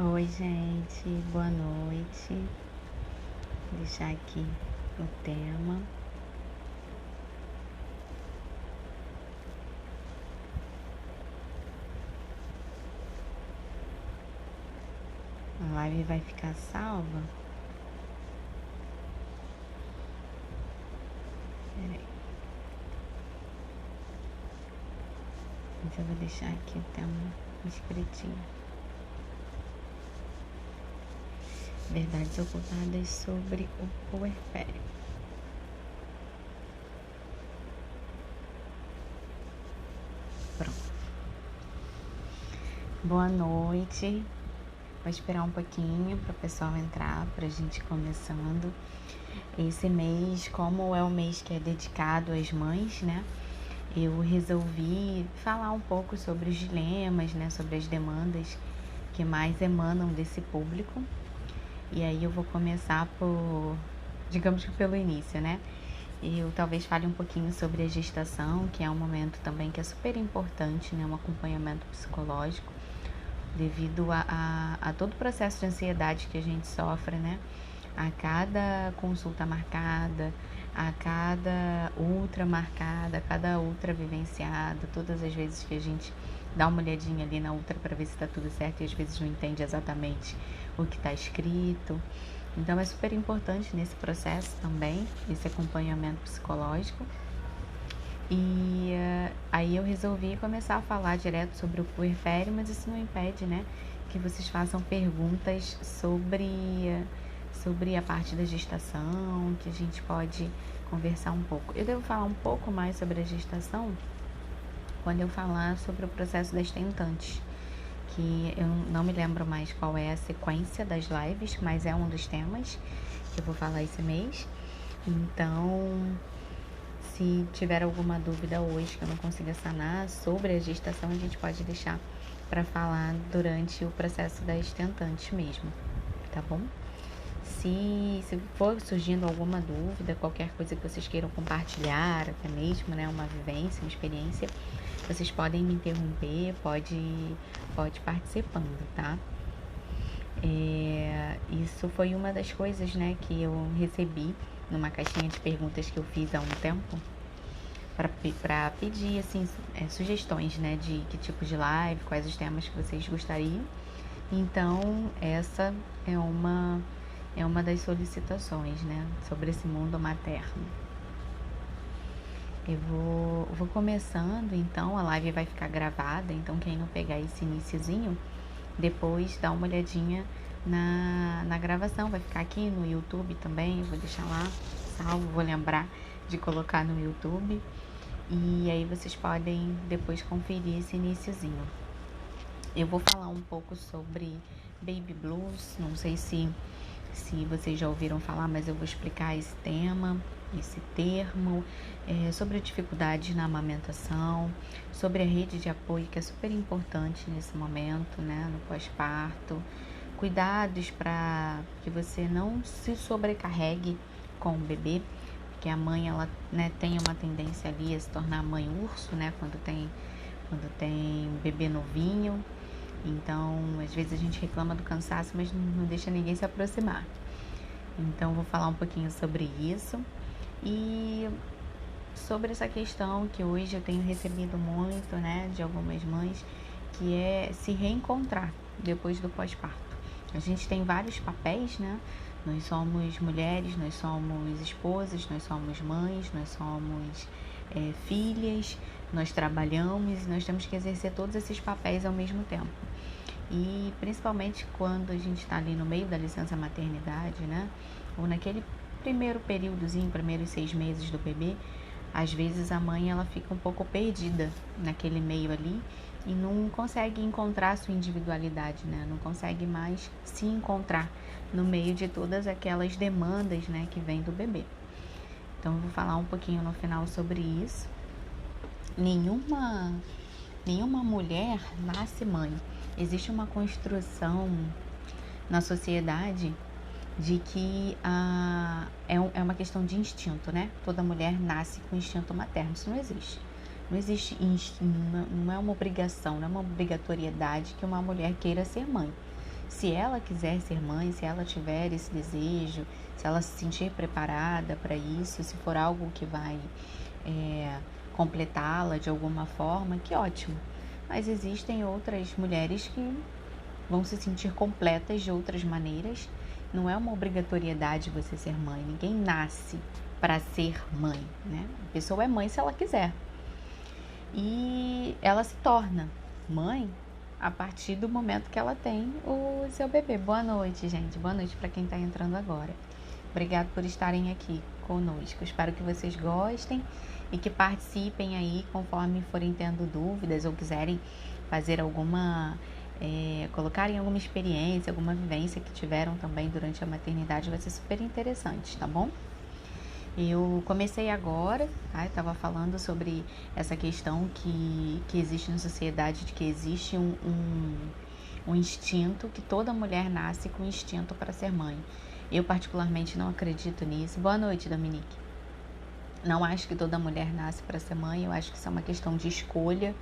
Oi, gente, boa noite. Vou deixar aqui o tema. A live vai ficar salva. Peraí. Mas eu vou deixar aqui o tema escritinho. Verdades ocultadas sobre o puerpério. Pronto. Boa noite. Vou esperar um pouquinho para o pessoal entrar, para a gente ir começando. Esse mês, como é o mês que é dedicado às mães, né? Eu resolvi falar um pouco sobre os dilemas, né? Sobre as demandas que mais emanam desse público. E aí eu vou começar digamos que pelo início, né? Eu talvez fale um pouquinho sobre a gestação, que é um momento também que é super importante, né? Um acompanhamento psicológico, devido a todo o processo de ansiedade que a gente sofre, né? A cada consulta marcada, a cada ultra marcada, a cada ultra vivenciada, todas as vezes que a gente dá uma olhadinha ali na ultra para ver se está tudo certo e às vezes não entende exatamente o que está escrito. Então é super importante nesse processo também, esse acompanhamento psicológico. E aí eu resolvi começar a falar direto sobre o puerpério, mas isso não impede, né, que vocês façam perguntas sobre a parte da gestação, que a gente pode conversar um pouco. Eu devo falar um pouco mais sobre a gestação quando eu falar sobre o processo das tentantes, que eu não me lembro mais qual é a sequência das lives, mas é um dos temas que eu vou falar esse mês. Então, se tiver alguma dúvida hoje que eu não consiga sanar sobre a gestação, a gente pode deixar para falar durante o processo das tentantes mesmo, tá bom? Se for surgindo alguma dúvida, qualquer coisa que vocês queiram compartilhar, até mesmo, né, uma vivência, uma experiência, vocês podem me interromper, pode participando, tá? Isso foi uma das coisas, né, que eu recebi numa caixinha de perguntas que eu fiz há um tempo, para pedir, assim, sugestões, né, de que tipo de live, quais os temas que vocês gostariam. Então, essa é uma das solicitações, né, sobre esse mundo materno. Eu vou começando, então, a live vai ficar gravada, então quem não pegar esse iniciozinho, depois dá uma olhadinha na gravação, vai ficar aqui no YouTube também, eu vou deixar lá salvo, vou lembrar de colocar no YouTube, e aí vocês podem depois conferir esse iniciozinho. Eu vou falar um pouco sobre Baby Blues, não sei se vocês já ouviram falar, mas eu vou explicar esse tema, esse termo, sobre a dificuldade na amamentação, sobre a rede de apoio, que é super importante nesse momento, né, no pós-parto, cuidados para que você não se sobrecarregue com o bebê, porque a mãe, ela, né, tem uma tendência ali a se tornar mãe urso, né, quando tem bebê novinho. Então, às vezes a gente reclama do cansaço, mas não deixa ninguém se aproximar. Então, vou falar um pouquinho sobre isso e sobre essa questão que hoje eu tenho recebido muito, né, de algumas mães, que é se reencontrar depois do pós-parto. A gente tem vários papéis, né? Nós somos mulheres, nós somos esposas, nós somos mães, nós somos filhas, nós trabalhamos e nós temos que exercer todos esses papéis ao mesmo tempo. E principalmente quando a gente está ali no meio da licença maternidade, né? Ou naquele primeiro períodozinho, primeiros 6 meses do bebê, às vezes a mãe, ela fica um pouco perdida naquele meio ali e não consegue encontrar a sua individualidade, né? Não consegue mais se encontrar no meio de todas aquelas demandas, né, que vem do bebê. Então, eu vou falar um pouquinho no final sobre isso. Nenhuma mulher nasce mãe. Existe uma construção na sociedade de que é uma questão de instinto, né? Toda mulher nasce com instinto materno. Isso não existe. Não existe, não é uma obrigação, não é uma obrigatoriedade que uma mulher queira ser mãe. se ela quiser ser mãe, se ela tiver esse desejo, se ela se sentir preparada para isso, se for algo que vai completá-la de alguma forma, que ótimo. Mas existem outras mulheres que vão se sentir completas de outras maneiras. Não é uma obrigatoriedade você ser mãe. Ninguém nasce para ser mãe, né? A pessoa é mãe se ela quiser. E ela se torna mãe a partir do momento que ela tem o seu bebê. Boa noite, gente. Boa noite para quem está entrando agora. Obrigado por estarem aqui conosco. Espero que vocês gostem e que participem aí conforme forem tendo dúvidas ou quiserem fazer alguma... colocarem alguma experiência, alguma vivência que tiveram também durante a maternidade. Vai ser super interessante, tá bom? Eu comecei agora, tá? Eu estava falando sobre essa questão que existe na sociedade, de que existe um instinto, que toda mulher nasce com instinto para ser mãe. Eu particularmente não acredito nisso. Boa noite, Dominique. Não acho que toda mulher nasce para ser mãe, eu acho que isso é uma questão de escolha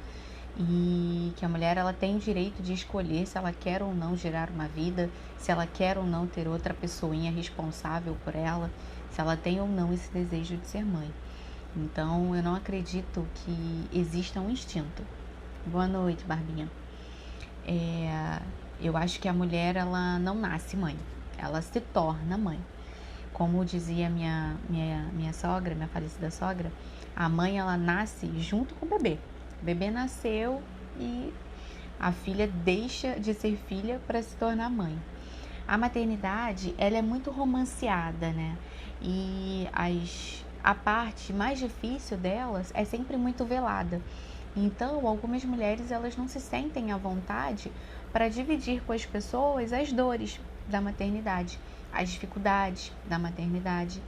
e que a mulher ela tem o direito de escolher se ela quer ou não gerar uma vida, se ela quer ou não ter outra pessoinha responsável por ela, se ela tem ou não esse desejo de ser mãe. Então, eu não acredito que exista um instinto. Boa noite, Barbinha. Eu acho que a mulher, ela não nasce mãe, ela se torna mãe. Como dizia minha sogra, minha falecida sogra, a mãe, ela nasce junto com o bebê. O bebê nasceu e a filha deixa de ser filha para se tornar mãe. A maternidade, ela é muito romanceada, né? E a parte mais difícil delas é sempre muito velada. Então, algumas mulheres, elas não se sentem à vontade para dividir com as pessoas as dores da maternidade, as dificuldades da maternidade.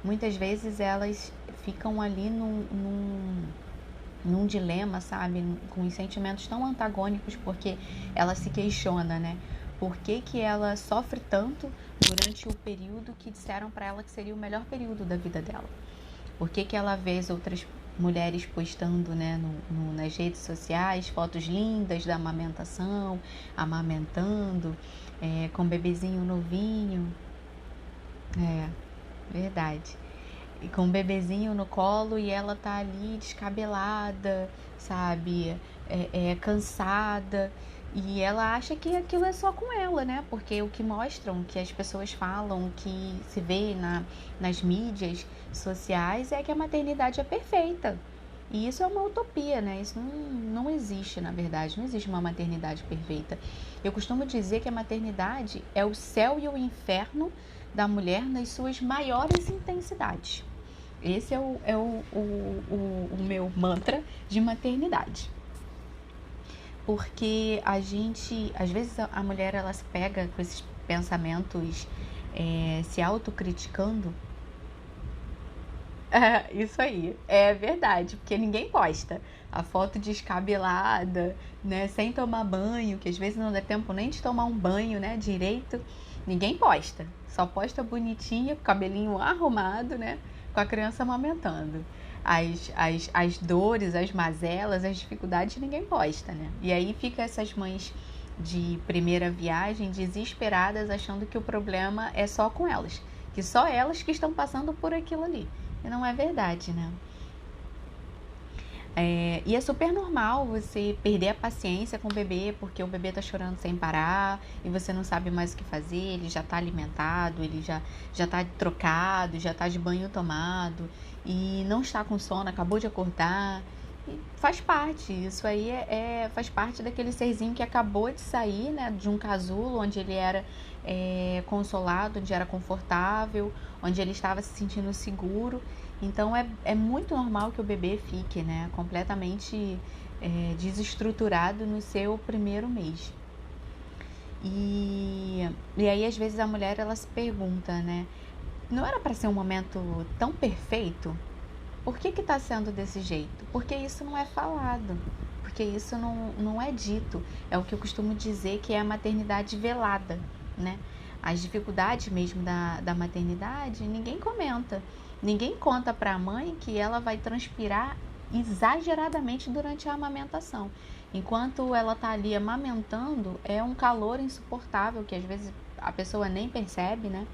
Muitas vezes elas ficam ali num dilema, sabe? Com os sentimentos tão antagônicos, porque ela se questiona, né? Por que ela sofre tanto durante o período que disseram para ela que seria o melhor período da vida dela? Por que ela vê as outras mulheres postando, né, nas redes sociais, fotos lindas da amamentação, amamentando, com bebezinho novinho? Verdade. E com o bebezinho no colo e ela tá ali descabelada, sabe? Cansada. E ela acha que aquilo é só com ela, né? Porque o que mostram, que as pessoas falam, que se vê nas mídias sociais é que a maternidade é perfeita. E isso é uma utopia, né? Isso não existe, na verdade. Não existe uma maternidade perfeita. Eu costumo dizer que a maternidade é o céu e o inferno da mulher nas suas maiores intensidades. Esse é o meu mantra de maternidade. Porque às vezes a mulher, ela se pega com esses pensamentos se autocriticando. Isso aí, é verdade, porque ninguém posta a foto descabelada, né, sem tomar banho, que às vezes não dá tempo nem de tomar um banho, né, direito. Ninguém posta, só posta bonitinha, com o cabelinho arrumado, né, com a criança amamentando. As dores, as mazelas, as dificuldades, ninguém posta, né? E aí fica essas mães de primeira viagem desesperadas, achando que o problema é só com elas, que só elas que estão passando por aquilo ali. E não é verdade, né? E é super normal você perder a paciência com o bebê, porque o bebê tá chorando sem parar e você não sabe mais o que fazer, ele já tá alimentado, ele já tá trocado, já tá de banho tomado e não está com sono, acabou de acordar. E faz parte, isso aí faz parte daquele serzinho que acabou de sair, né, de um casulo onde ele era consolado, onde era confortável, onde ele estava se sentindo seguro. Então é muito normal que o bebê fique, né, completamente desestruturado no seu primeiro mês. E aí às vezes a mulher, ela se pergunta, né, não era para ser um momento tão perfeito? Por que está sendo desse jeito? Porque isso não é falado, porque isso não é dito. É o que eu costumo dizer, que é a maternidade velada, né? As dificuldades mesmo da maternidade, ninguém comenta. Ninguém conta para a mãe que ela vai transpirar exageradamente durante a amamentação. Enquanto ela tá ali amamentando, é um calor insuportável que às vezes a pessoa nem percebe, né?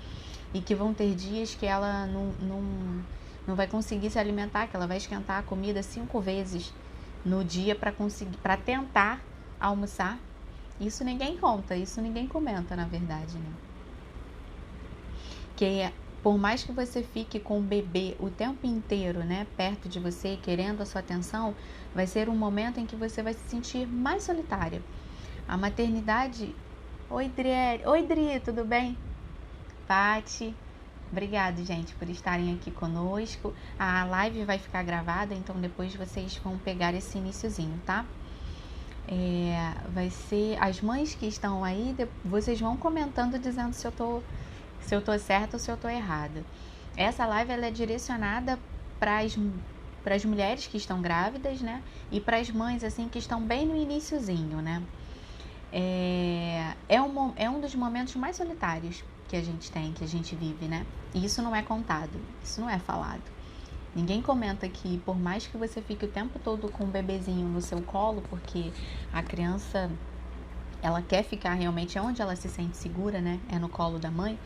E que vão ter dias que ela não vai conseguir se alimentar, que ela vai esquentar a comida 5 vezes no dia para tentar almoçar. Isso ninguém conta, isso ninguém comenta, na verdade, né? Que por mais que você fique com o bebê o tempo inteiro, né, perto de você, querendo a sua atenção, vai ser um momento em que você vai se sentir mais solitária. A maternidade... Oi, Dri, tudo bem? Pati, obrigado, gente, por estarem aqui conosco. A live vai ficar gravada, então depois vocês vão pegar esse iniciozinho, tá? Vai ser as mães que estão aí, vocês vão comentando dizendo se eu tô certa ou se eu tô errada. Essa live ela é direcionada para as mulheres que estão grávidas, né? E para as mães assim que estão bem no iniciozinho, né? É um dos momentos mais solitários que a gente tem, que a gente vive, né? E isso não é contado, isso não é falado. Ninguém comenta que por mais que você fique o tempo todo com o bebezinho no seu colo, porque a criança, ela quer ficar realmente onde ela se sente segura, né? É no colo da mãe.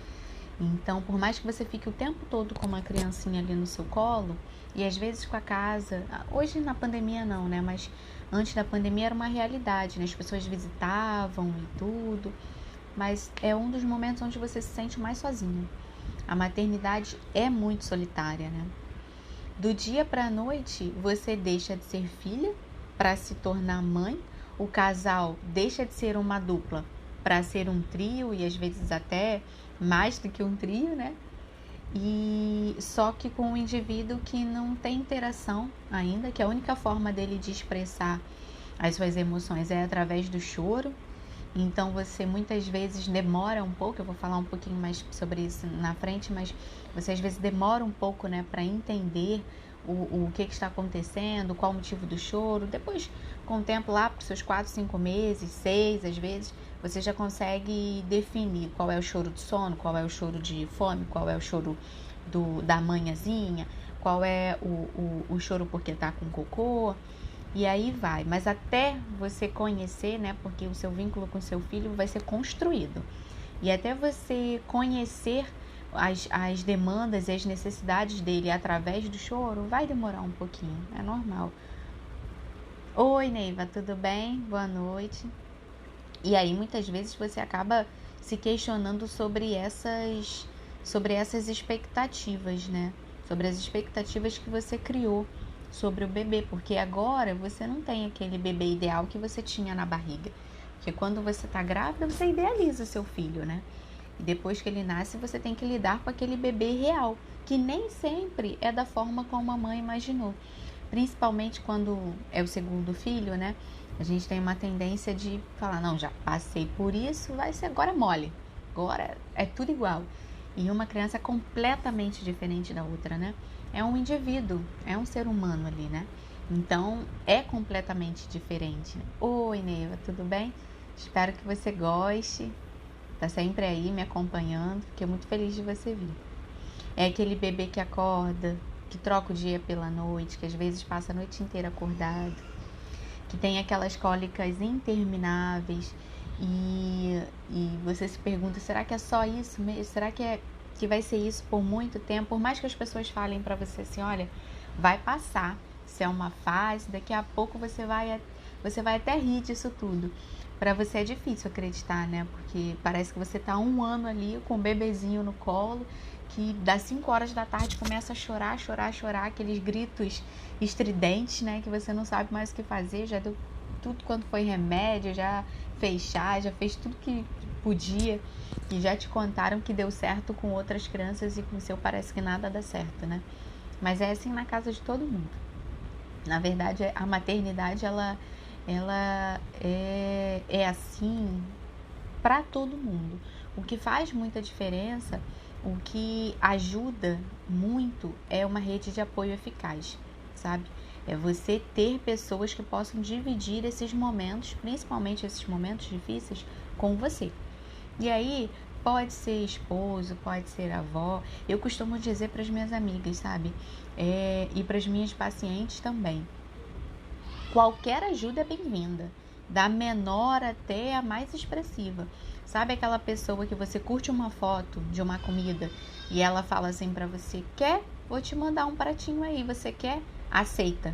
Então, por mais que você fique o tempo todo com uma criancinha ali no seu colo, e às vezes com a casa, hoje na pandemia não, né? Mas antes da pandemia era uma realidade, né? As pessoas visitavam e tudo, mas é um dos momentos onde você se sente mais sozinha. A maternidade é muito solitária, né? Do dia para a noite, você deixa de ser filha para se tornar mãe, o casal deixa de ser uma dupla para ser um trio e às vezes até mais do que um trio, né? E só que com um indivíduo que não tem interação ainda, que a única forma dele de expressar as suas emoções é através do choro. Então você muitas vezes demora um pouco, eu vou falar um pouquinho mais sobre isso na frente, mas você às vezes demora um pouco, né, para entender o que está acontecendo, qual o motivo do choro. Depois, com o tempo lá, para os seus 4, 5 meses, 6 às vezes, você já consegue definir qual é o choro de sono, qual é o choro de fome, qual é o choro da manhãzinha, qual é o choro porque tá com cocô. E aí vai, mas até você conhecer, né, porque o seu vínculo com seu filho vai ser construído. E até você conhecer as demandas e as necessidades dele através do choro, vai demorar um pouquinho, é normal. Oi, Neiva, tudo bem? Boa noite. E aí, muitas vezes, você acaba se questionando sobre essas expectativas, né? Sobre as expectativas que você criou sobre o bebê, porque agora você não tem aquele bebê ideal que você tinha na barriga. Porque quando você tá grávida, você idealiza seu filho, né? E depois que ele nasce, você tem que lidar com aquele bebê real, que nem sempre é da forma como a mãe imaginou. Principalmente quando é o segundo filho, né? A gente tem uma tendência de falar, não, já passei por isso, vai ser agora mole. Agora é tudo igual. E uma criança é completamente diferente da outra, né? É um indivíduo, é um ser humano ali, né? Então, é completamente diferente. Oi, Neiva, tudo bem? Espero que você goste. Tá sempre aí me acompanhando. Fiquei muito feliz de você vir. É aquele bebê que acorda, que troca o dia pela noite, que às vezes passa a noite inteira acordado, que tem aquelas cólicas intermináveis e você se pergunta, será que é só isso mesmo? Será que vai ser isso por muito tempo? Por mais que as pessoas falem pra você assim, olha, vai passar, isso é uma fase, daqui a pouco você vai até rir disso tudo. Pra você é difícil acreditar, né? Porque parece que você tá 1 ano ali com o bebezinho no colo, que das 5 horas da tarde começa a chorar, aqueles gritos estridentes, né? Que você não sabe mais o que fazer, já deu tudo quanto foi remédio, já fez chá, já fez tudo que podia, e já te contaram que deu certo com outras crianças e com o seu parece que nada dá certo, né? Mas é assim na casa de todo mundo. Na verdade, a maternidade, ela é assim para todo mundo. O que faz muita diferença, o que ajuda muito é uma rede de apoio eficaz, sabe? É você ter pessoas que possam dividir esses momentos, principalmente esses momentos difíceis, com você. E aí, pode ser esposo, pode ser avó. Eu costumo dizer para as minhas amigas, sabe? E para as minhas pacientes também. Qualquer ajuda é bem-vinda, da menor até a mais expressiva. Sabe aquela pessoa que você curte uma foto de uma comida e ela fala assim pra você: quer? Vou te mandar um pratinho aí, você quer? Aceita.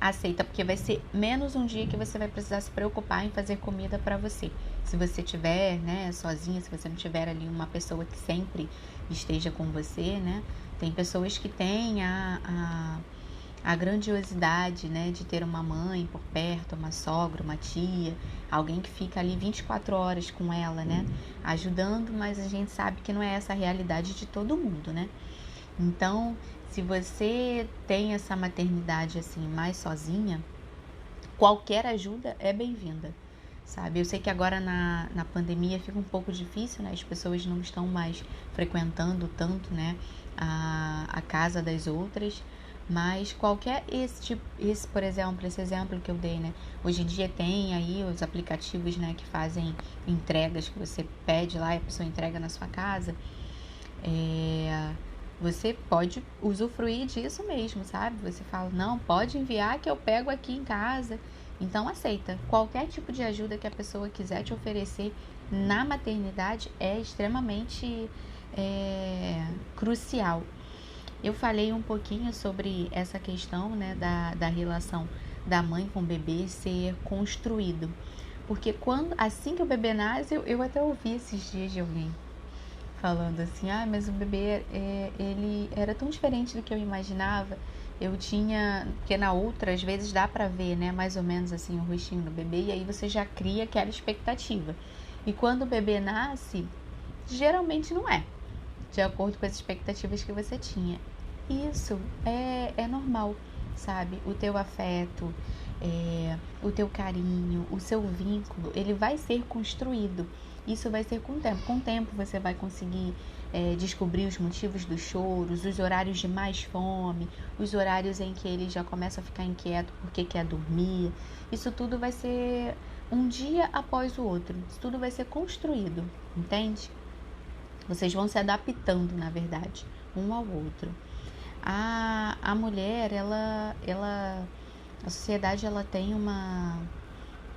Aceita, porque vai ser menos um dia que você vai precisar se preocupar em fazer comida pra você. Se você tiver, né, sozinha, se você não tiver ali uma pessoa que sempre esteja com você, né? Tem pessoas que têm a grandiosidade, né, de ter uma mãe por perto, uma sogra, uma tia, alguém que fica ali 24 horas com ela, né, ajudando, mas a gente sabe que não é essa a realidade de todo mundo, né? Então, se você tem essa maternidade assim mais sozinha, qualquer ajuda é bem-vinda, sabe? Eu sei que agora na pandemia fica um pouco difícil, né? As pessoas não estão mais frequentando tanto, né, a casa das outras, mas qualquer por exemplo, esse exemplo que eu dei, né? Hoje em dia tem aí os aplicativos, né, que fazem entregas, que você pede lá e a pessoa entrega na sua casa. Você pode usufruir disso mesmo, sabe? Você fala, não, pode enviar que eu pego aqui em casa. Então aceita. Qualquer tipo de ajuda que a pessoa quiser te oferecer na maternidade é extremamente crucial. Eu falei um pouquinho sobre essa questão, né, da relação da mãe com o bebê ser construído. Porque assim que o bebê nasce, eu até ouvi esses dias de alguém falando assim, mas o bebê, ele era tão diferente do que eu imaginava. Porque na outra, às vezes dá pra ver, né, mais ou menos assim, o rostinho do bebê, e aí você já cria aquela expectativa. E quando o bebê nasce, geralmente não é de acordo com as expectativas que você tinha. Isso é normal, sabe? O teu afeto, o teu carinho, o seu vínculo, ele vai ser construído. Isso vai ser com o tempo. Com o tempo você vai conseguir descobrir os motivos dos choros, os horários de mais fome, os horários em que ele já começa a ficar inquieto porque quer dormir. Isso tudo vai ser um dia após o outro. Isso tudo vai ser construído, entende? Vocês vão se adaptando, na verdade, um ao outro. A mulher, a sociedade, ela tem um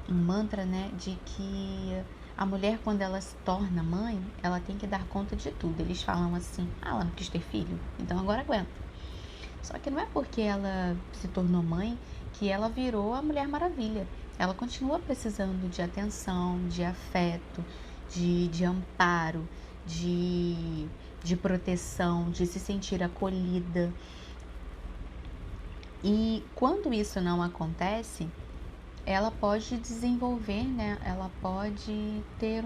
mantra, né, de que a mulher, quando ela se torna mãe, ela tem que dar conta de tudo. Eles falam assim, ela não quis ter filho, então agora aguenta. Só que não é porque ela se tornou mãe que ela virou a Mulher Maravilha. Ela continua precisando de atenção, de afeto, de amparo, de proteção, de se sentir acolhida. E quando isso não acontece, ela pode desenvolver, né? Ela pode ter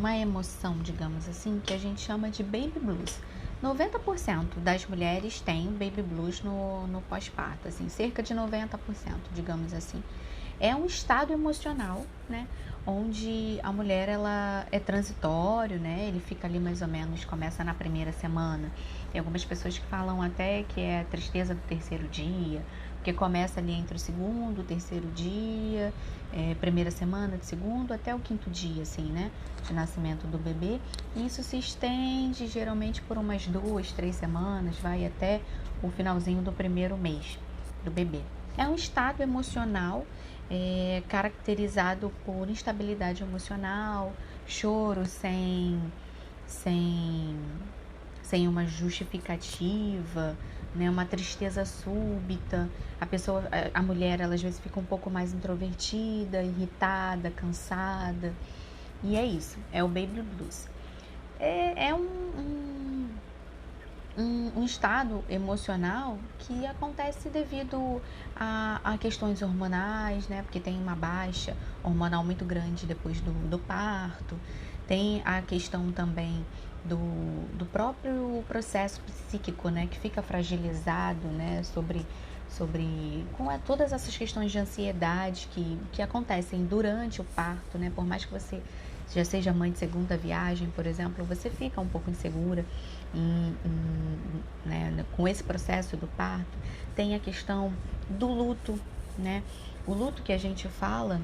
uma emoção, digamos assim, que a gente chama de baby blues. 90% das mulheres têm baby blues no pós-parto, assim, cerca de 90%, digamos assim. É um estado emocional, né, onde a mulher, ela é transitório, né, ele fica ali mais ou menos, começa na primeira semana. Tem algumas pessoas que falam até que é a tristeza do terceiro dia, porque começa ali entre o segundo, o terceiro dia, primeira semana de segundo até o quinto dia, assim, né, de nascimento do bebê. E isso se estende geralmente por umas 2, 3 semanas, vai até o finalzinho do primeiro mês do bebê. É um estado emocional caracterizado por instabilidade emocional, choro sem uma justificativa, né, uma tristeza súbita. A mulher, ela às vezes fica um pouco mais introvertida, irritada, cansada. E é isso, é o baby blues. É um estado emocional que acontece devido a questões hormonais, né? Porque tem uma baixa hormonal muito grande depois do parto. Tem a questão também do próprio processo psíquico, né? Que fica fragilizado, né? Com todas essas questões de ansiedade que acontecem durante o parto, né? Por mais que você já seja mãe de segunda viagem, por exemplo, você fica um pouco insegura né, com esse processo do parto. Tem a questão do luto, né? O luto que a gente fala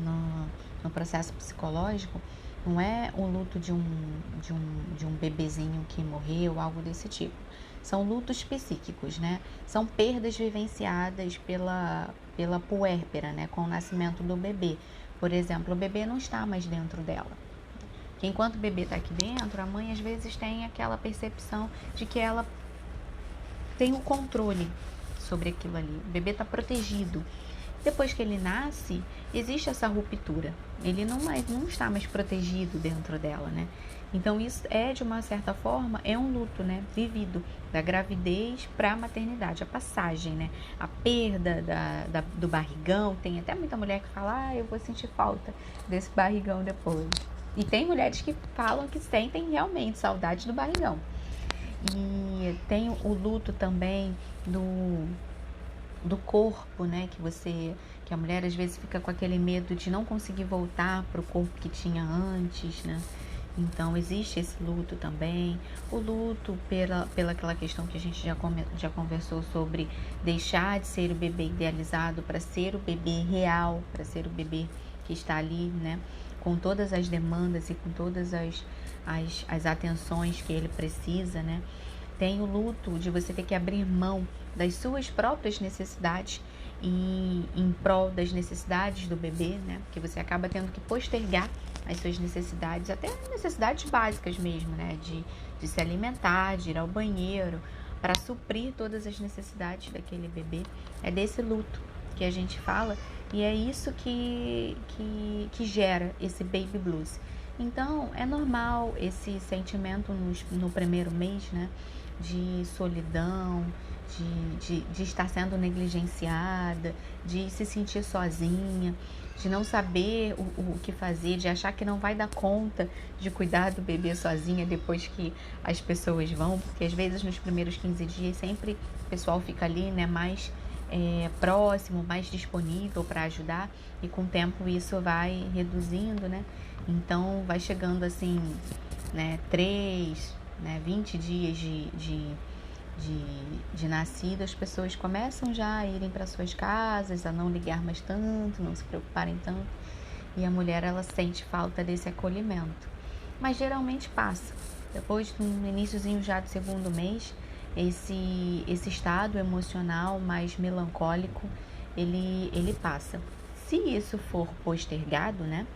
no processo psicológico não é o luto de um bebezinho que morreu, algo desse tipo. são lutos psíquicos, né? São perdas vivenciadas pela puérpera, né? Com o nascimento do bebê. Por exemplo, o bebê não está mais dentro dela. Que enquanto o bebê está aqui dentro, a mãe às vezes tem aquela percepção de que ela tem o controle sobre aquilo ali. O bebê está protegido. Depois que ele nasce, existe essa ruptura. Ele não está mais protegido dentro dela, né? Então isso é, de uma certa forma, é um luto, né? Vivido da gravidez para a maternidade, a passagem, né? A perda do barrigão. Tem até muita mulher que fala, eu vou sentir falta desse barrigão depois. E tem mulheres que falam que sentem realmente saudade do barrigão. E tem o luto também do corpo, né? Que a mulher às vezes fica com aquele medo de não conseguir voltar para o corpo que tinha antes, né? Então existe esse luto também. O luto pela aquela questão que a gente já conversou sobre deixar de ser o bebê idealizado para ser o bebê real, para ser o bebê que está ali, né? Com todas as demandas e com todas as atenções que ele precisa, né? Tem o luto de você ter que abrir mão das suas próprias necessidades em prol das necessidades do bebê, né? Porque você acaba tendo que postergar as suas necessidades, até necessidades básicas mesmo, né? De se alimentar, de ir ao banheiro, para suprir todas as necessidades daquele bebê. É desse luto que a gente fala e é isso que gera esse baby blues. Então, é normal esse sentimento no primeiro mês, né? De solidão, de estar sendo negligenciada, de se sentir sozinha, de não saber o que fazer, de achar que não vai dar conta de cuidar do bebê sozinha depois que as pessoas vão, porque às vezes nos primeiros 15 dias sempre o pessoal fica ali, né, mais próximo, mais disponível para ajudar, e com o tempo isso vai reduzindo, né? Então vai chegando assim, né, 3, né, 20 dias de nascido, as pessoas começam já a irem para suas casas, a não ligar mais tanto, não se preocuparem tanto, e a mulher ela sente falta desse acolhimento, mas geralmente passa. Depois, no iniciozinho já do segundo mês, esse estado emocional mais melancólico, ele passa. Se isso for postergado, né?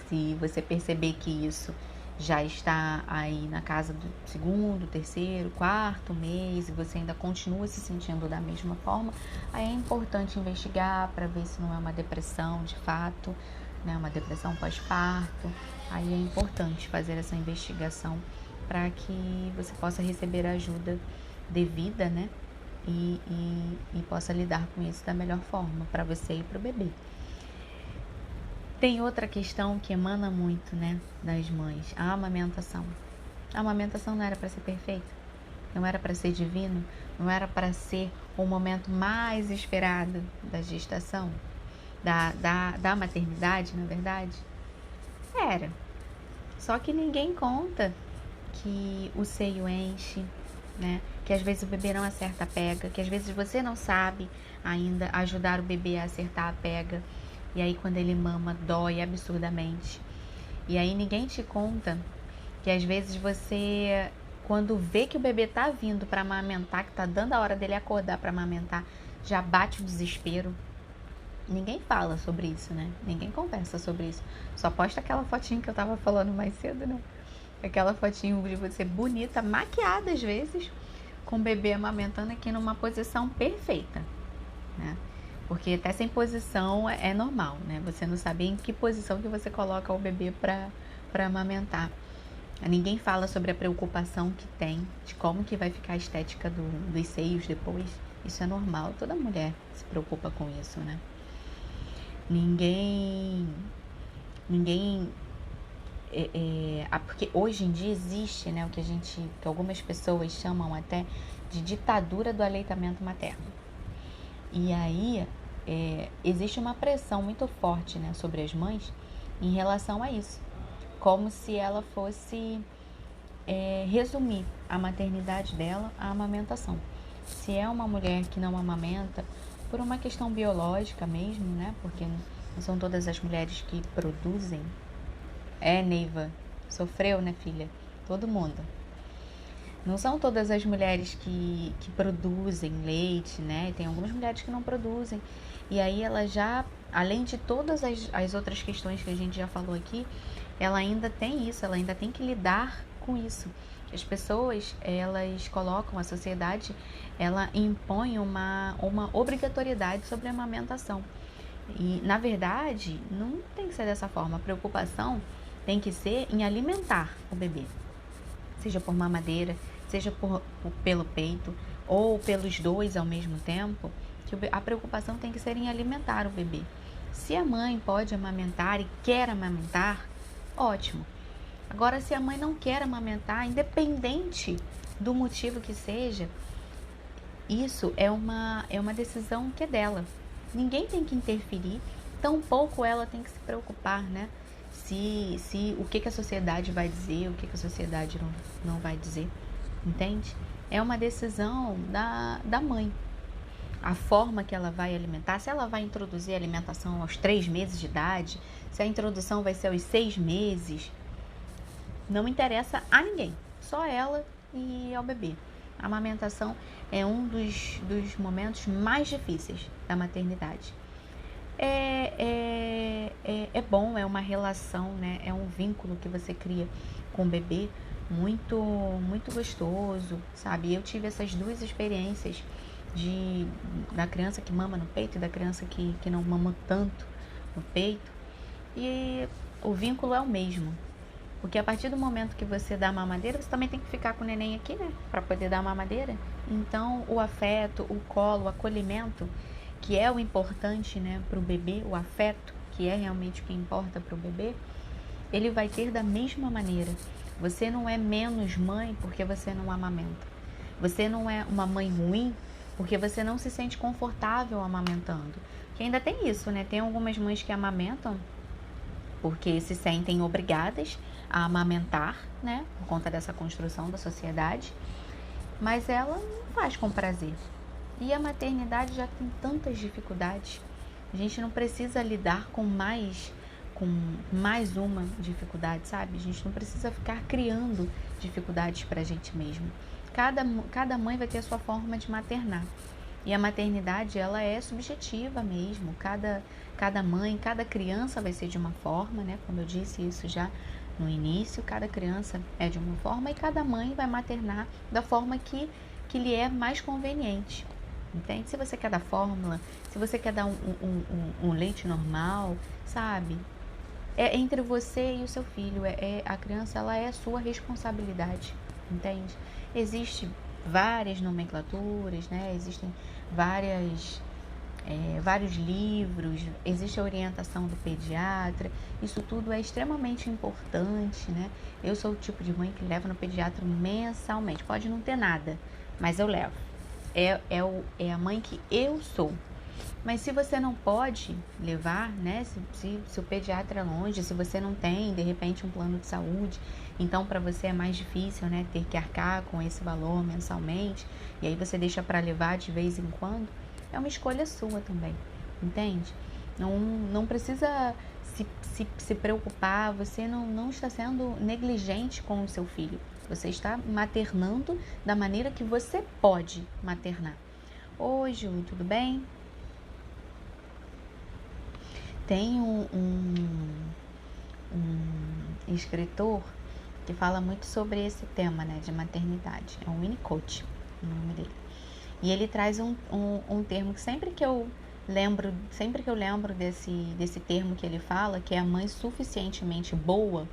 Se você perceber que isso já está aí na casa do segundo, terceiro, quarto mês e você ainda continua se sentindo da mesma forma, aí é importante investigar para ver se não é uma depressão de fato, né, uma depressão pós-parto. Aí é importante fazer essa investigação para que você possa receber a ajuda devida, né, e possa lidar com isso da melhor forma para você e para o bebê. Tem outra questão que emana muito, né, das mães, a amamentação. A amamentação não era para ser perfeita, não era para ser divino, não era para ser o momento mais esperado da gestação, da maternidade, na verdade. Era. Só que ninguém conta que o seio enche, né? Que às vezes o bebê não acerta a pega, que às vezes você não sabe ainda ajudar o bebê a acertar a pega. E aí quando ele mama, dói absurdamente. E aí ninguém te conta que às vezes você, quando vê que o bebê tá vindo para amamentar, que tá dando a hora dele acordar para amamentar, já bate o desespero. Ninguém fala sobre isso, né? Ninguém conversa sobre isso. Só posta aquela fotinho que eu tava falando mais cedo, né? Aquela fotinho de você bonita, maquiada às vezes, com o bebê amamentando aqui numa posição perfeita, né? Porque até sem posição é normal, né? Você não sabe em que posição que você coloca o bebê para amamentar. Ninguém fala sobre a preocupação que tem de como que vai ficar a estética dos seios depois. Isso é normal, toda mulher se preocupa com isso, né? Ninguém porque hoje em dia existe, né, que algumas pessoas chamam até de ditadura do aleitamento materno. E aí existe uma pressão muito forte, né, sobre as mães em relação a isso, como se ela fosse resumir a maternidade dela à amamentação. Se é uma mulher que não amamenta por uma questão biológica mesmo, né, porque não são todas as mulheres que produzem. Neiva, sofreu, né, filha? Todo mundo. Não são todas as mulheres que produzem leite, né? Tem algumas mulheres que não produzem. E aí ela já, além de todas as outras questões que a gente já falou aqui, ela ainda tem isso, ela ainda tem que lidar com isso. As pessoas, elas colocam, a sociedade, ela impõe uma obrigatoriedade sobre a amamentação. E, na verdade, não tem que ser dessa forma. A preocupação tem que ser em alimentar o bebê. Seja por mamadeira, seja pelo peito, ou pelos dois ao mesmo tempo, que a preocupação tem que ser em alimentar o bebê. Se a mãe pode amamentar e quer amamentar, ótimo. Agora, se a mãe não quer amamentar, independente do motivo que seja, isso é uma decisão que é dela. Ninguém tem que interferir, tampouco ela tem que se preocupar, né? Se o que a sociedade vai dizer, o que a sociedade não vai dizer, entende? É uma decisão da mãe. A forma que ela vai alimentar, se ela vai introduzir a alimentação aos 3 meses de idade, se a introdução vai ser aos 6 meses, não interessa a ninguém, só ela e ao bebê. A amamentação é um dos momentos mais difíceis da maternidade. É bom, é uma relação, né? É um vínculo que você cria com o bebê muito, muito gostoso, sabe? Eu tive essas duas experiências da criança que mama no peito e da criança que não mama tanto no peito. E o vínculo é o mesmo. Porque a partir do momento que você dá a mamadeira, você também tem que ficar com o neném aqui, né? Para poder dar a mamadeira. Então, o afeto, o colo, o acolhimento, que é o importante, né, para o bebê, o afeto, que é realmente o que importa para o bebê, ele vai ter da mesma maneira. Você não é menos mãe porque você não amamenta. Você não é uma mãe ruim porque você não se sente confortável amamentando. Que ainda tem isso, né? Tem algumas mães que amamentam porque se sentem obrigadas a amamentar, né? Por conta dessa construção da sociedade. Mas ela não faz com prazer. E a maternidade já tem tantas dificuldades. A gente não precisa lidar com mais uma dificuldade, sabe? A gente não precisa ficar criando dificuldades pra gente mesmo. Cada mãe vai ter a sua forma de maternar. E a maternidade, ela é subjetiva mesmo. Cada mãe, cada criança vai ser de uma forma, né? Como eu disse isso já no início, cada criança é de uma forma e cada mãe vai maternar da forma que lhe é mais conveniente. Entende? Se você quer dar fórmula, se você quer dar um leite normal, sabe? É entre você e o seu filho. A criança, ela é a sua responsabilidade, entende? Existem várias nomenclaturas, né? Existem vários livros, existe a orientação do pediatra. Isso tudo é extremamente importante, né? Eu sou o tipo de mãe que leva no pediatra mensalmente. Pode não ter nada, mas eu levo. É a mãe que eu sou. Mas se você não pode levar, né? Se o pediatra é longe, se você não tem, de repente, um plano de saúde, então para você é mais difícil, né? Ter que arcar com esse valor mensalmente, e aí você deixa para levar de vez em quando, é uma escolha sua também, entende? Não precisa se preocupar, você não está sendo negligente com o seu filho. Você está maternando da maneira que você pode maternar. Oi, Ju, tudo bem? Tem um escritor que fala muito sobre esse tema, né, de maternidade. É o Winnicott, o nome dele. E ele traz um termo que sempre que eu lembro desse termo que ele fala, que é a mãe suficientemente boa,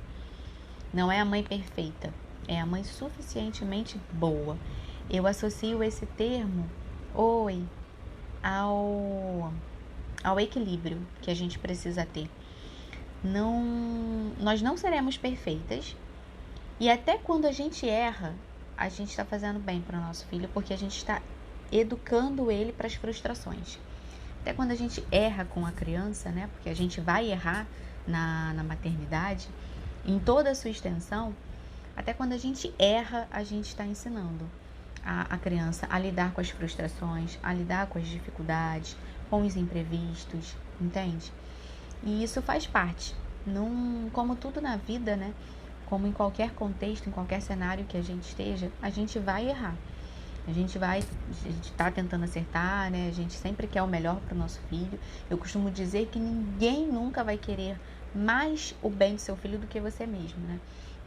não é a mãe perfeita, é a mãe suficientemente boa. Eu associo esse termo, ao equilíbrio que a gente precisa ter. Nós não seremos perfeitas, e até quando a gente erra, a gente está fazendo bem para o nosso filho, porque a gente está educando ele para as frustrações. Até quando a gente erra com a criança, né? Porque a gente vai errar na maternidade, em toda a sua extensão. Até quando a gente erra, a gente está ensinando a criança a lidar com as frustrações, a lidar com as dificuldades, com os imprevistos, entende? E isso faz parte. Como tudo na vida, né? como em qualquer contexto, em qualquer cenário que a gente esteja, a gente vai errar. A gente tá tentando acertar, né? A gente sempre quer o melhor para o nosso filho. Eu costumo dizer que ninguém nunca vai querer mais o bem do seu filho do que você mesmo, né?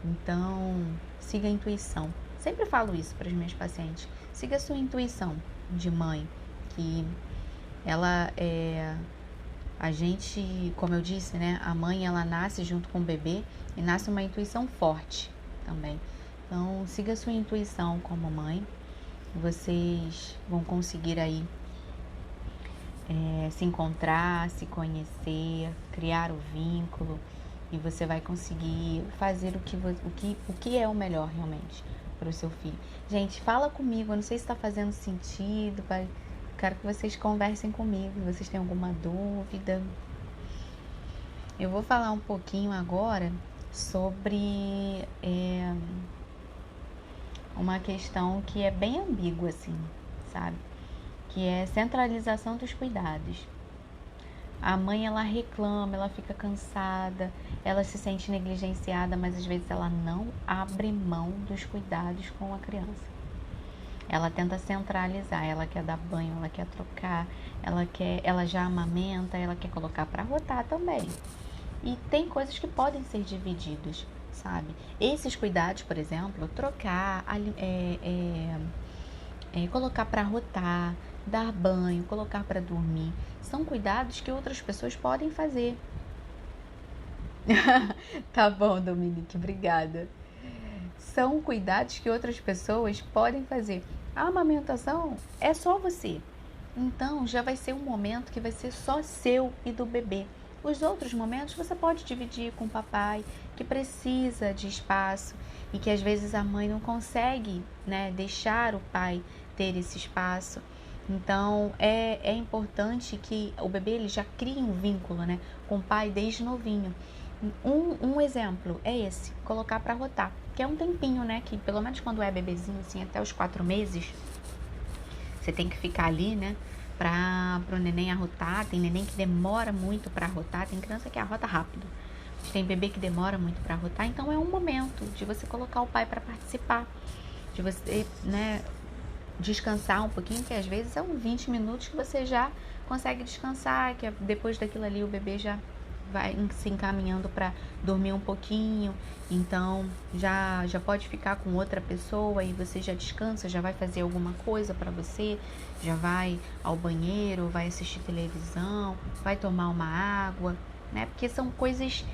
Então, siga a intuição. Sempre falo isso para os meus pacientes. Siga a sua intuição de mãe, que ela é... A gente, como eu disse, né? A mãe, ela nasce junto com o bebê e nasce uma intuição forte também. Então, siga a sua intuição como mãe. Vocês vão conseguir aí se encontrar, se conhecer, criar o vínculo, e você vai conseguir fazer o que é o melhor realmente para o seu filho. Gente, fala comigo, eu não sei se está fazendo sentido, quero que vocês conversem comigo, se vocês têm alguma dúvida. Eu vou falar um pouquinho agora sobre uma questão que é bem ambígua, assim, sabe? Que é centralização dos cuidados. A mãe, ela reclama, ela fica cansada, ela se sente negligenciada, mas às vezes ela não abre mão dos cuidados com a criança. Ela tenta centralizar, ela quer dar banho, ela quer trocar, ela já amamenta, ela quer colocar para rotar também. E tem coisas que podem ser divididas, sabe? Esses cuidados, por exemplo, trocar, colocar para rotar, dar banho, colocar para dormir, são cuidados que outras pessoas podem fazer. Tá bom, Dominique, obrigada. São cuidados que outras pessoas podem fazer. A amamentação é só você. Então, já vai ser um momento que vai ser só seu e do bebê. Os outros momentos você pode dividir com o papai, que precisa de espaço e que às vezes a mãe não consegue, né, deixar o pai ter esse espaço. Então, é importante que o bebê ele já crie um vínculo, né, com o pai desde novinho. Um exemplo é esse, colocar para rotar, que é um tempinho, né, que pelo menos quando é bebezinho, assim, até os 4 meses, você tem que ficar ali, né, para o neném arrotar. Tem neném que demora muito para arrotar, tem criança que arrota rápido, tem bebê que demora muito para arrotar. Então é um momento de você colocar o pai para participar, de você, né, descansar um pouquinho, que às vezes é uns 20 minutos que você já consegue descansar, que depois daquilo ali o bebê já vai se encaminhando para dormir um pouquinho, então já pode ficar com outra pessoa e você já descansa, já vai fazer alguma coisa para você, já vai ao banheiro, vai assistir televisão, vai tomar uma água, né? Porque são coisas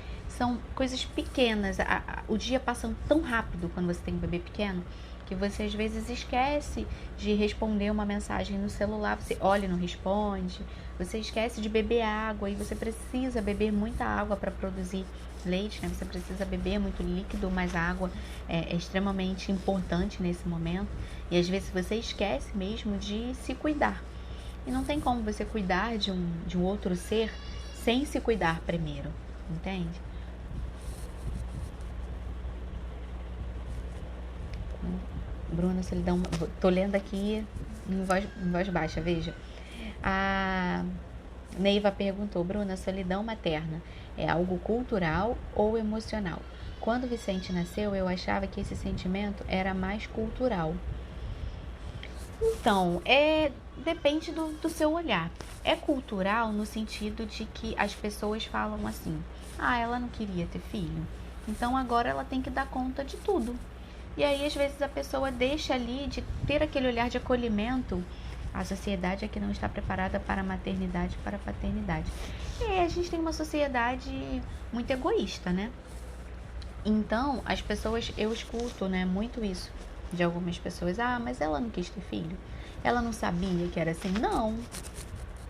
pequenas. O dia passa tão rápido quando você tem um bebê pequeno, que você às vezes esquece de responder uma mensagem no celular, você olha e não responde, você esquece de beber água e você precisa beber muita água para produzir leite, né? Você precisa beber muito líquido, mas a água é extremamente importante nesse momento, e às vezes você esquece mesmo de se cuidar. E não tem como você cuidar de um outro ser sem se cuidar primeiro, entende? Bruna Solidão, tô lendo aqui em voz baixa, veja. A Neiva perguntou: Bruna, solidão materna é algo cultural ou emocional? Quando Vicente nasceu, eu achava que esse sentimento era mais cultural. Então, depende do seu olhar. É cultural no sentido de que as pessoas falam assim: ela não queria ter filho, então agora ela tem que dar conta de tudo. E aí, às vezes, a pessoa deixa ali de ter aquele olhar de acolhimento. A sociedade é que não está preparada para a maternidade, para a paternidade. E a gente tem uma sociedade muito egoísta, né? Então, as pessoas, eu escuto, né, muito isso de algumas pessoas. Mas ela não quis ter filho? Ela não sabia que era assim? Não.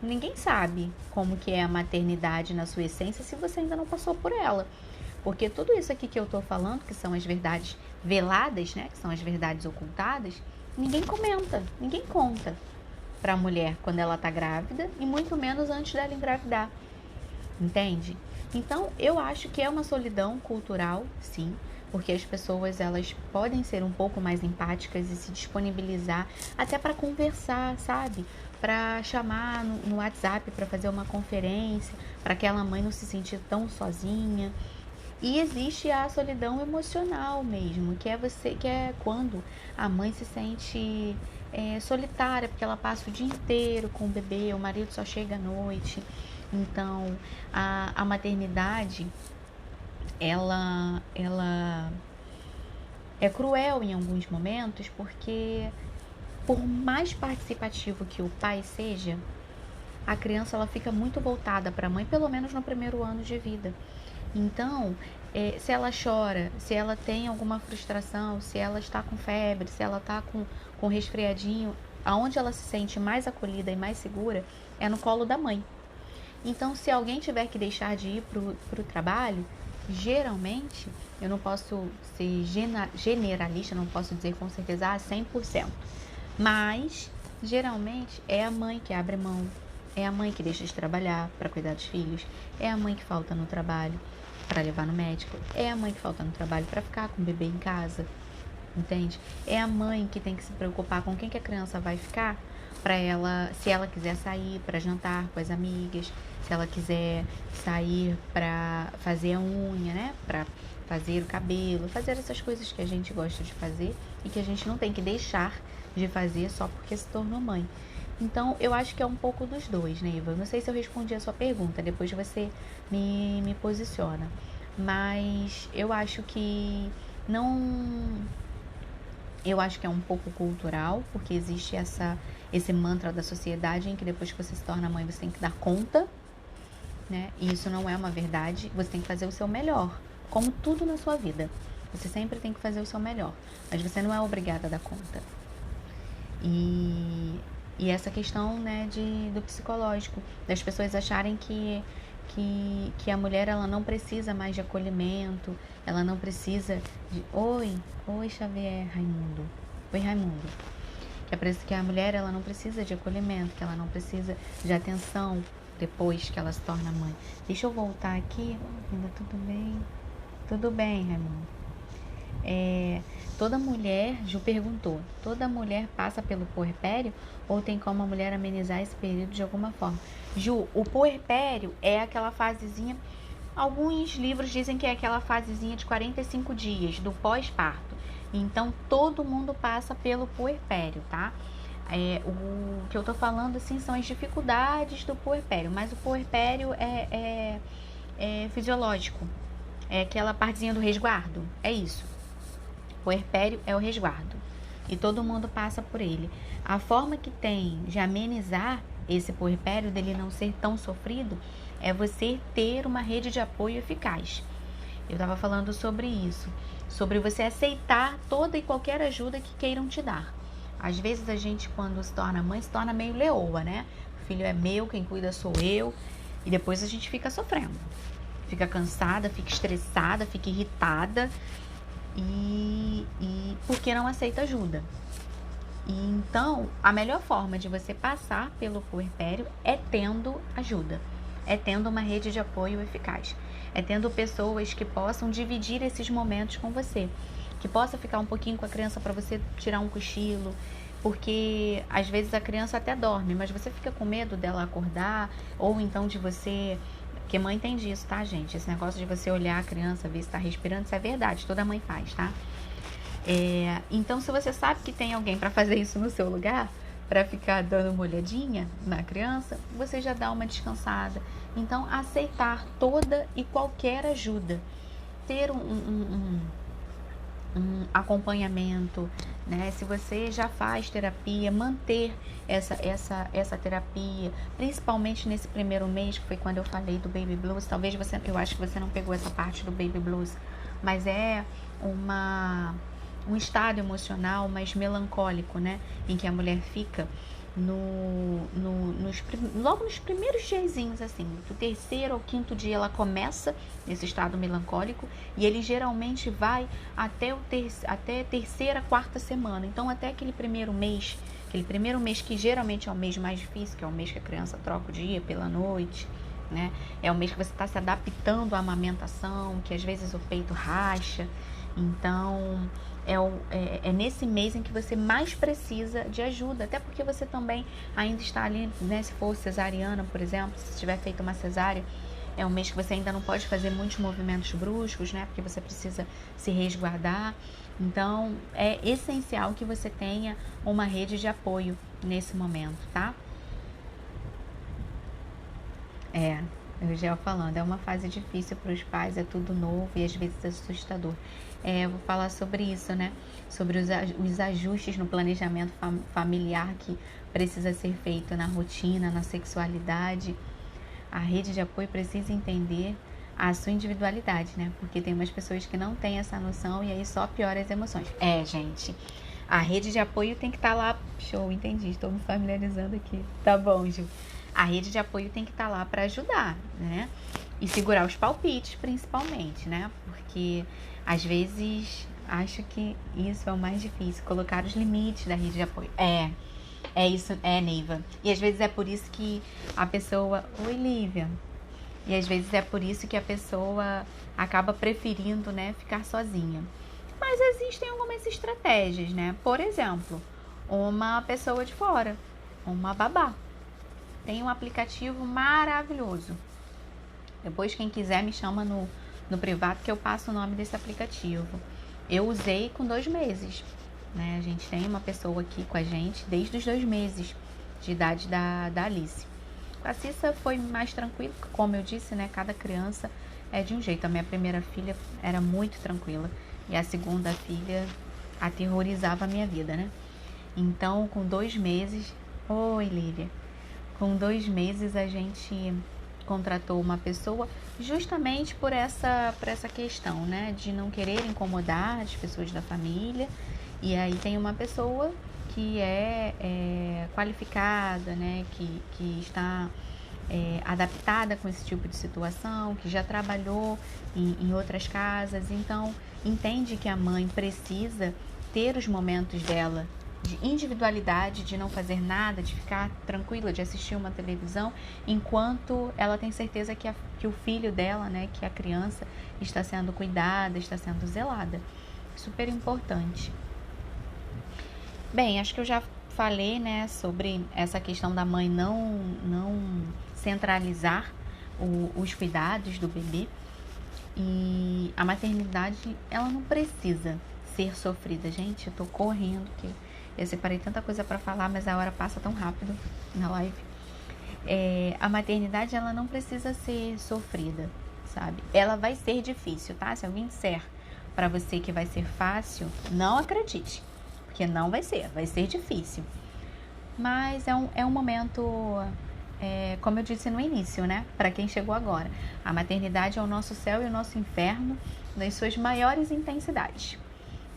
Ninguém sabe como que é a maternidade na sua essência se você ainda não passou por ela. Porque tudo isso aqui que eu tô falando, que são as verdades veladas, né, que são as verdades ocultadas, ninguém comenta, ninguém conta para a mulher quando ela tá grávida e muito menos antes dela engravidar, entende? Então, eu acho que é uma solidão cultural, sim, porque as pessoas, elas podem ser um pouco mais empáticas e se disponibilizar até para conversar, sabe? Para chamar no WhatsApp, para fazer uma conferência, para aquela mãe não se sentir tão sozinha. E existe a solidão emocional mesmo, que é quando a mãe se sente solitária, porque ela passa o dia inteiro com o bebê, o marido só chega à noite. Então, a maternidade, ela é cruel em alguns momentos, porque por mais participativo que o pai seja, a criança ela fica muito voltada para a mãe, pelo menos no primeiro ano de vida. Então, se ela chora, se ela tem alguma frustração, se ela está com febre, se ela está com resfriadinho, aonde ela se sente mais acolhida e mais segura é no colo da mãe. Então, se alguém tiver que deixar de ir para o trabalho, geralmente, eu não posso ser generalista, não posso dizer com certeza 100%, mas geralmente é a mãe que abre mão, é a mãe que deixa de trabalhar para cuidar dos filhos, é a mãe que falta no trabalho para levar no médico, é a mãe que falta no trabalho para ficar com o bebê em casa, entende? É a mãe que tem que se preocupar com quem que a criança vai ficar para ela, se ela quiser sair para jantar com as amigas, se ela quiser sair para fazer a unha, né? Para fazer o cabelo, fazer essas coisas que a gente gosta de fazer e que a gente não tem que deixar de fazer só porque se tornou mãe. Então, eu acho que é um pouco dos dois, né, Iva? Eu não sei se eu respondi a sua pergunta, depois você me posiciona. Mas eu acho que não... Eu acho que é um pouco cultural, porque existe esse mantra da sociedade em que depois que você se torna mãe, você tem que dar conta, né? E isso não é uma verdade, você tem que fazer o seu melhor, como tudo na sua vida. Você sempre tem que fazer o seu melhor, mas você não é obrigada a dar conta. E essa questão, né, do psicológico, das pessoas acharem que a mulher ela não precisa mais de acolhimento, ela não precisa de... Oi Xavier, Raimundo. Oi Raimundo. Que a mulher ela não precisa de acolhimento, que ela não precisa de atenção depois que ela se torna mãe. Deixa eu voltar aqui. Ainda tudo bem? Tudo bem, Raimundo. Toda mulher, Ju perguntou, toda mulher passa pelo puerpério ou tem como a mulher amenizar esse período de alguma forma? Ju, o puerpério é aquela fasezinha, alguns livros dizem que é aquela fasezinha de 45 dias do pós-parto. Então, todo mundo passa pelo puerpério, tá? O que eu tô falando, assim, são as dificuldades do puerpério, mas o puerpério é fisiológico, é aquela partezinha do resguardo, é isso. O puerpério é o resguardo e todo mundo passa por ele. A forma que tem de amenizar esse puerpério, dele não ser tão sofrido, é você ter uma rede de apoio eficaz. Eu estava falando sobre isso, sobre você aceitar toda e qualquer ajuda que queiram te dar. Às vezes a gente, quando se torna mãe, se torna meio leoa, né? O filho é meu, quem cuida sou eu, e depois a gente fica sofrendo. Fica cansada, fica estressada, fica irritada, e porque não aceita ajuda. E então, a melhor forma de você passar pelo puerpério é tendo ajuda, é tendo uma rede de apoio eficaz, é tendo pessoas que possam dividir esses momentos com você, que possa ficar um pouquinho com a criança para você tirar um cochilo, porque às vezes a criança até dorme, mas você fica com medo dela acordar, ou então de você... Porque mãe tem disso, tá, gente? Esse negócio de você olhar a criança, ver se tá respirando, isso é verdade, toda mãe faz, tá? Então, se você sabe que tem alguém para fazer isso no seu lugar, para ficar dando uma olhadinha na criança, você já dá uma descansada. Então, aceitar toda e qualquer ajuda, ter um acompanhamento, né? Se você já faz terapia, manter essa terapia, principalmente nesse primeiro mês, que foi quando eu falei do Baby Blues. Talvez eu acho que você não pegou essa parte do Baby Blues, mas é um estado emocional mais melancólico, né? Em que a mulher fica logo nos primeiros diazinhos, assim, do terceiro ao quinto dia ela começa nesse estado melancólico e ele geralmente vai até a terceira, quarta semana. Então, até aquele primeiro mês que geralmente é o mês mais difícil, que é o mês que a criança troca o dia pela noite, né? É o mês que você está se adaptando à amamentação, que às vezes o peito racha. Então, é nesse mês em que você mais precisa de ajuda, até porque você também ainda está ali, né? Se for cesariana, por exemplo, se tiver feito uma cesárea, É um mês que você ainda não pode fazer muitos movimentos bruscos, né? Porque você precisa se resguardar. Então, é essencial que você tenha uma rede de apoio nesse momento, tá? Eu já falando, é uma fase difícil para os pais, é tudo novo e às vezes assustador. Eu vou falar sobre isso, né? Sobre os ajustes no planejamento familiar que precisa ser feito na rotina, na sexualidade. A rede de apoio precisa entender a sua individualidade, né? Porque tem umas pessoas que não têm essa noção e aí só piora as emoções. Gente, a rede de apoio tem que estar lá. Show, entendi, estou me familiarizando aqui. Tá bom, Ju. A rede de apoio tem que estar lá para ajudar, né? E segurar os palpites, principalmente, né? Porque às vezes acho que isso é o mais difícil, colocar os limites da rede de apoio. É isso, Neiva. E às vezes é por isso que a pessoa... Oi, Lívia. E às vezes é por isso que a pessoa acaba preferindo, né, ficar sozinha. Mas existem algumas estratégias, né? Por exemplo, uma pessoa de fora, uma babá. Tem um aplicativo maravilhoso. Depois, quem quiser, me chama no privado que eu passo o nome desse aplicativo. Eu usei com 2 meses. Né? A gente tem uma pessoa aqui com a gente desde os 2 meses de idade da Alice. Com a Cissa foi mais tranquilo, como eu disse, né? Cada criança é de um jeito. A minha primeira filha era muito tranquila e a segunda filha aterrorizava a minha vida, né? Então, com 2 meses... Oi, Lívia. Com 2 meses a gente contratou uma pessoa justamente por essa questão, né? De não querer incomodar as pessoas da família. E aí tem uma pessoa que é qualificada, né? Que está adaptada com esse tipo de situação, que já trabalhou em outras casas. Então, entende que a mãe precisa ter os momentos dela de individualidade, de não fazer nada, de ficar tranquila, de assistir uma televisão, enquanto ela tem certeza que o filho dela, né, que a criança está sendo cuidada, está sendo zelada. Super importante. Bem, acho que eu já falei, né, sobre essa questão da mãe não centralizar os cuidados do bebê. E a maternidade, ela não precisa ser sofrida. Gente, eu tô correndo, que eu separei tanta coisa para falar, mas a hora passa tão rápido na live. A maternidade, ela não precisa ser sofrida, sabe? Ela vai ser difícil, tá? Se alguém disser para você que vai ser fácil, não acredite, porque não vai ser difícil. Mas é um momento, como eu disse no início, né? Para quem chegou agora, a maternidade é o nosso céu e o nosso inferno nas suas maiores intensidades.